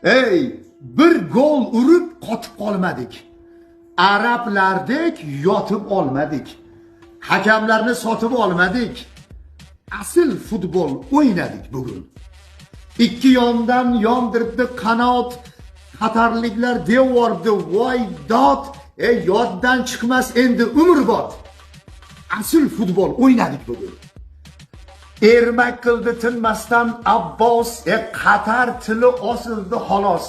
Bir gol urib qotib qolmadik. Arablardek yotib olmadik. Hakamlarni sotib olmadik. Asl futbol o'ynadik bugun. İkki yondan yondirdi qanot, qatarliklar devordi voy dod, yoddan chiqmas endi umrbod. Asl futbol o'ynadik bugun. Ermak qildi tinmasdan Abbos, Qatar tili osildi xolos.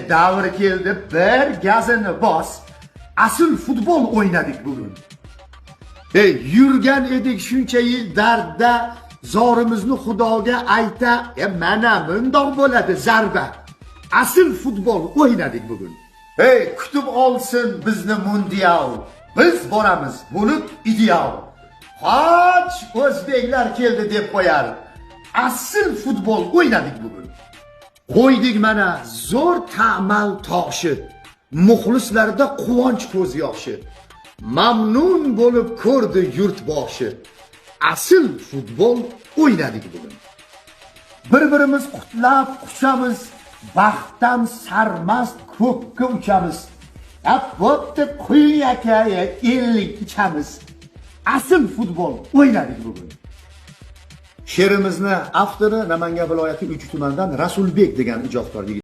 Davr keldi bir gazini bos. Asl futbol o'ynadik bugun. Yurgan edik shuncha yil dardda, zorimizni Xudoga ayta, mana bundoq bo'ladi zarba. Asl futbol o'ynadik bugun. Kutib olsin bizni mundial. Biz boramiz, bulut ideal. Qoch o'zbeklar keldi deb qo'yar. Asl futbol o'ynadik bugun. Qo'ydik mana zo'r ta'mal toshi. Muxlislarda quvonch ko'z yoshi. Mamnun bo'lib ko'rdi yurtboshi. Asl futbol o'ynadik bugun. Bir-birimiz qutlab quchamiz, baxtdan sarmast ko'kka uchamiz. Bo'pti quying aka, ellik ichamiz. Asl futbol o'ynadik bugun. She'rimizni avtori Namangan viloyati Uch tumanidan Rasulbek degan ijodkor yigit.